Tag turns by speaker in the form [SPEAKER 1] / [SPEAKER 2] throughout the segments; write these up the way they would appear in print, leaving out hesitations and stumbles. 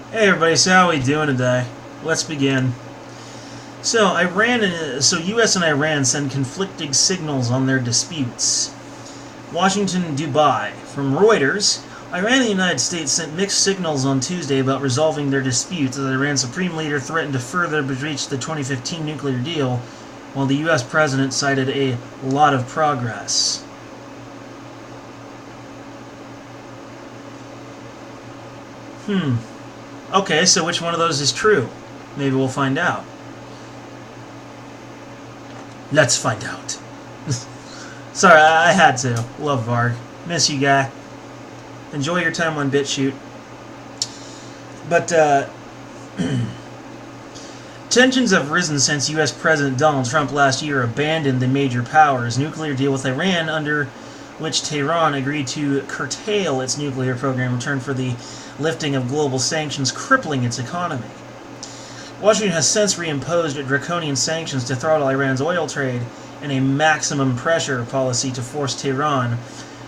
[SPEAKER 1] Hey everybody, so how are we doing today? Let's begin. So U.S. and Iran send conflicting signals on their disputes. Washington, Dubai. From Reuters, Iran and the United States sent mixed signals on Tuesday about resolving their disputes as Iran's supreme leader threatened to further breach the 2015 nuclear deal, while the U.S. president cited a lot of progress. Okay, so which one of those is true? Maybe we'll find out. Let's find out. Sorry, I had to. Love Varg. Miss you, guy. Enjoy your time on BitChute. But, tensions have risen since U.S. President Donald Trump last year abandoned the major powers' nuclear deal with Iran, under which Tehran agreed to curtail its nuclear program in return for the lifting of global sanctions crippling its economy. Washington has since reimposed draconian sanctions to throttle Iran's oil trade and a maximum pressure policy to force Tehran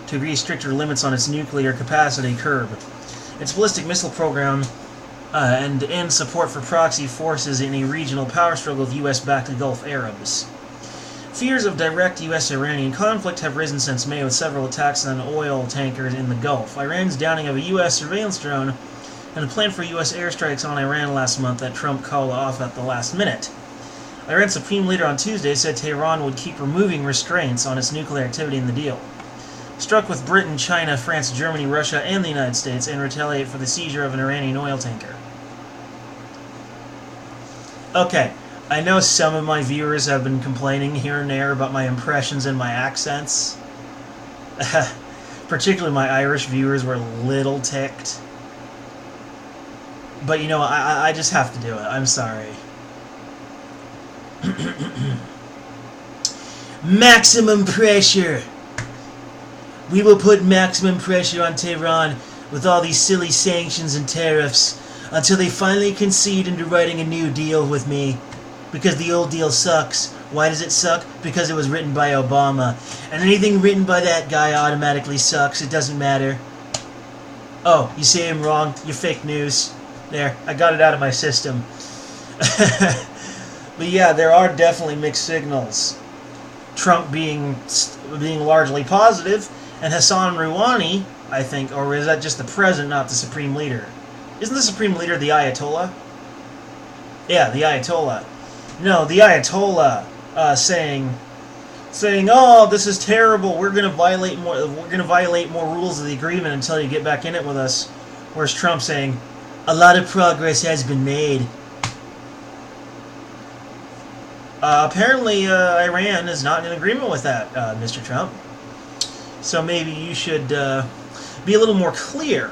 [SPEAKER 1] to agree stricter limits on its nuclear capacity curb its ballistic missile program and end support for proxy forces in a regional power struggle with U.S.-backed Gulf Arabs. Fears of direct U.S.-Iranian conflict have risen since May, with several attacks on oil tankers in the Gulf, Iran's downing of a U.S. surveillance drone, and the plan for U.S. airstrikes on Iran last month that Trump called off at the last minute. Iran's supreme leader on Tuesday said Tehran would keep removing restraints on its nuclear activity in the deal, struck with Britain, China, France, Germany, Russia, and the United States, and retaliate for the seizure of an Iranian oil tanker. Okay, I know some of my viewers have been complaining here and there about my impressions and my accents. Particularly my Irish viewers were a little ticked. But you know, I just have to do it. I'm sorry. Maximum pressure! We will put maximum pressure on Tehran with all these silly sanctions and tariffs until they finally concede into writing a new deal with me. Because the old deal sucks. Why does it suck? Because it was written by Obama. And anything written by that guy automatically sucks. It doesn't matter. Oh, you say I'm wrong? You're fake news. There, I got it out of my system. But yeah, there are definitely mixed signals. Trump being largely positive, and Hassan Rouhani, I think, or is that just the president, not the supreme leader? Isn't the supreme leader the Ayatollah? Yeah, the Ayatollah. No, the Ayatollah saying, "Oh, this is terrible. We're going to violate more rules of the agreement until you get back in it with us." Whereas Trump saying, "A lot of progress has been made." Apparently, Iran is not in agreement with that, Mr. Trump. So maybe you should be a little more clear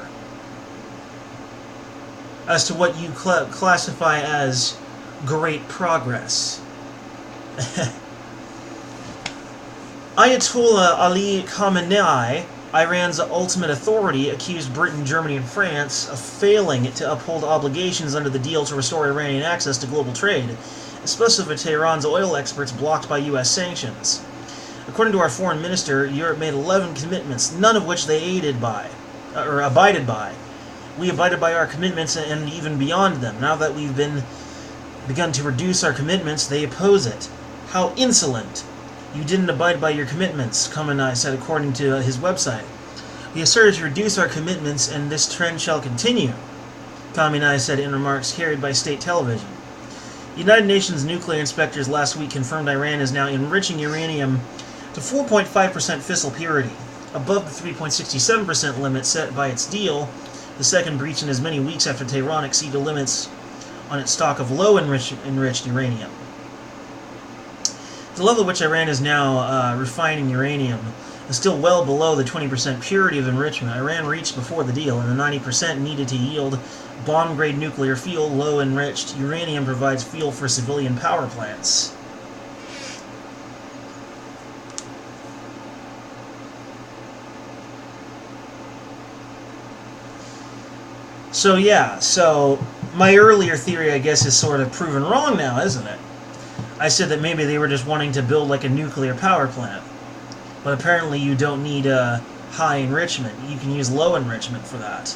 [SPEAKER 1] as to what you classify as great progress. Ayatollah Ali Khamenei, Iran's ultimate authority, accused Britain, Germany, and France of failing to uphold obligations under the deal to restore Iranian access to global trade, especially for Tehran's oil exports blocked by U.S. sanctions. According to our foreign minister, Europe made 11 commitments, none of which they abided by. We abided by our commitments and even beyond them. Now that we've begun to reduce our commitments, they oppose it. How insolent! You didn't abide by your commitments, Khamenei said according to his website. We asserted to reduce our commitments, and this trend shall continue, Khamenei said in remarks carried by state television. United Nations nuclear inspectors last week confirmed Iran is now enriching uranium to 4.5% fissile purity, above the 3.67% limit set by its deal, the second breach in as many weeks after Tehran exceeded limits on its stock of low-enriched uranium. The level at which Iran is now refining uranium is still well below the 20% purity of enrichment Iran reached before the deal, and the 90% needed to yield bomb-grade nuclear fuel. Low-enriched uranium provides fuel for civilian power plants. So my earlier theory, I guess, is sort of proven wrong now, isn't it? I said that maybe they were just wanting to build like a nuclear power plant. But apparently you don't need high enrichment. You can use low enrichment for that.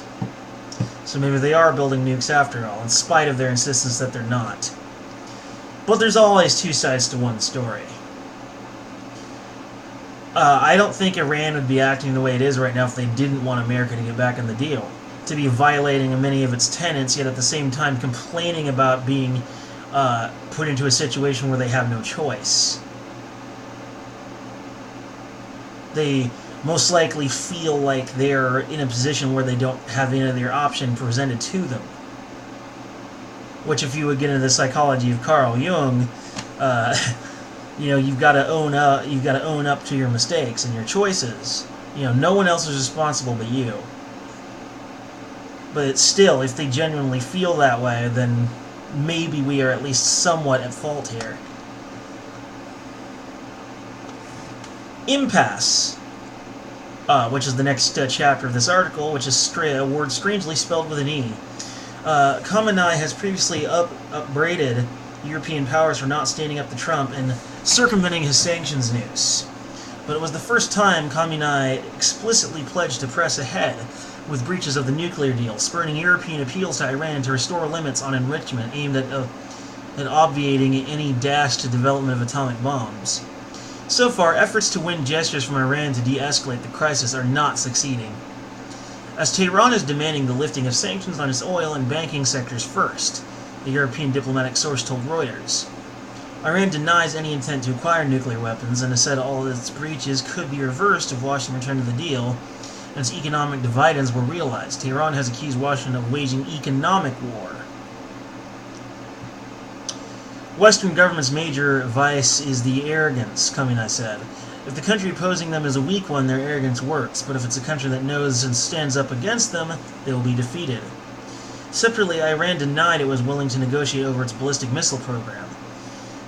[SPEAKER 1] So maybe they are building nukes after all, in spite of their insistence that they're not. But there's always two sides to one story. I don't think Iran would be acting the way it is right now if they didn't want America to get back in the deal. To be violating many of its tenets, yet at the same time complaining about being put into a situation where they have no choice. They most likely feel like they're in a position where they don't have any other option presented to them. Which, if you would get into the psychology of Carl Jung, you've got to own up. You've got to own up to your mistakes and your choices. No one else is responsible but you. But still, if they genuinely feel that way, then maybe we are at least somewhat at fault here. Impasse, which is the next chapter of this article, which is a word strangely spelled with an E. Khamenei has previously upbraided European powers for not standing up to Trump and circumventing his sanctions noose. But it was the first time Khamenei explicitly pledged to press ahead with breaches of the nuclear deal, spurring European appeals to Iran to restore limits on enrichment aimed at obviating any dash to development of atomic bombs. So far, efforts to win gestures from Iran to de-escalate the crisis are not succeeding, as Tehran is demanding the lifting of sanctions on its oil and banking sectors first, the European diplomatic source told Reuters. Iran denies any intent to acquire nuclear weapons and has said all of its breaches could be reversed if Washington returned to the deal and its economic dividends were realized. Tehran has accused Washington of waging economic war. Western government's major vice is the arrogance, Khamenei said. If the country opposing them is a weak one, their arrogance works, but if it's a country that knows and stands up against them, they will be defeated. Separately, Iran denied it was willing to negotiate over its ballistic missile program,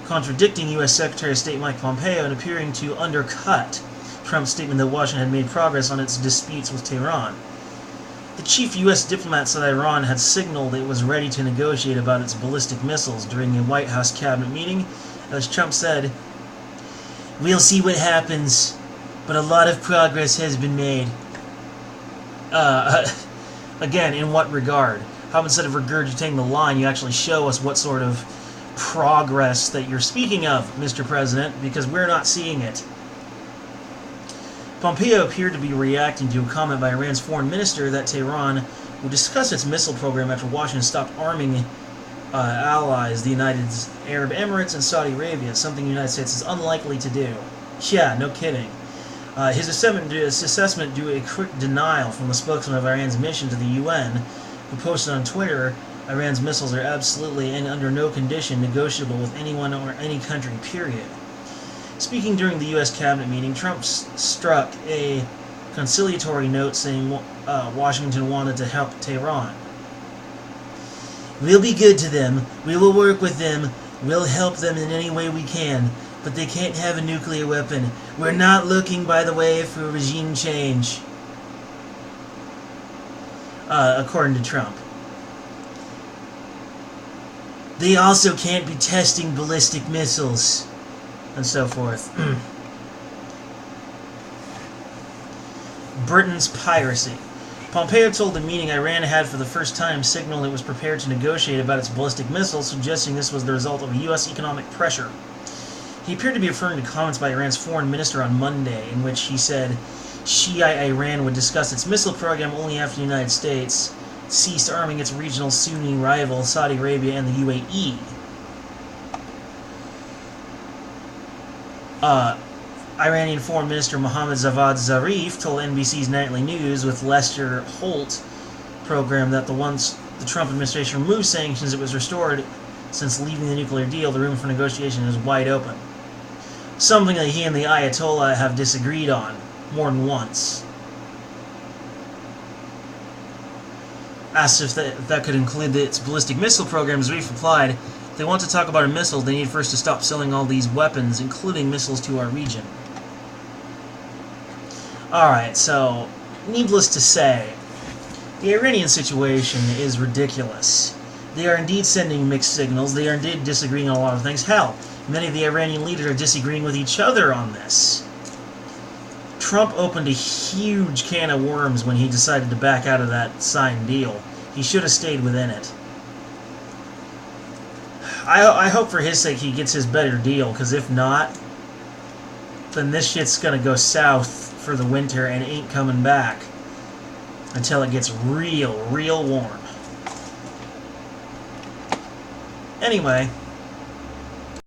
[SPEAKER 1] contradicting U.S. Secretary of State Mike Pompeo and appearing to undercut Trump's statement that Washington had made progress on its disputes with Tehran. The chief U.S. diplomat said Iran had signaled it was ready to negotiate about its ballistic missiles during a White House cabinet meeting. As Trump said, "We'll see what happens, but a lot of progress has been made." Again, in what regard? How instead of regurgitating the line, you actually show us what sort of progress that you're speaking of, Mr. President, because we're not seeing it. Pompeo appeared to be reacting to a comment by Iran's foreign minister that Tehran would discuss its missile program after Washington stopped arming allies, the United Arab Emirates and Saudi Arabia, something the United States is unlikely to do. Yeah, no kidding. His assessment drew a quick denial from the spokesman of Iran's mission to the UN, who posted on Twitter, "Iran's missiles are absolutely and under no condition negotiable with anyone or any country, period." Speaking during the U.S. cabinet meeting, Trump struck a conciliatory note saying Washington wanted to help Tehran. "We'll be good to them, we will work with them, we'll help them in any way we can, but they can't have a nuclear weapon. We're not looking, by the way, for regime change." According to Trump. "They also can't be testing ballistic missiles," and so forth. Britain's piracy. Pompeo told the meeting Iran had for the first time signaled it was prepared to negotiate about its ballistic missiles, suggesting this was the result of U.S. economic pressure. He appeared to be referring to comments by Iran's foreign minister on Monday, in which he said Shiite Iran would discuss its missile program only after the United States ceased arming its regional Sunni rival, Saudi Arabia and the UAE. Iranian Foreign Minister Mohammad Javad Zarif told NBC's Nightly News with Lester Holt program that once the Trump administration removed sanctions, it was restored. Since leaving the nuclear deal, the room for negotiation is wide open. Something that he and the Ayatollah have disagreed on more than once. Asked if that could include its ballistic missile program, Zarif replied, "If they want to talk about a missile, they need first to stop selling all these weapons, including missiles, to our region." Alright, so, needless to say, the Iranian situation is ridiculous. They are indeed sending mixed signals, they are indeed disagreeing on a lot of things. Hell, many of the Iranian leaders are disagreeing with each other on this. Trump opened a huge can of worms when he decided to back out of that signed deal. He should have stayed within it. I hope for his sake he gets his better deal, because if not, then this shit's going to go south for the winter and ain't coming back until it gets real, real warm. Anyway,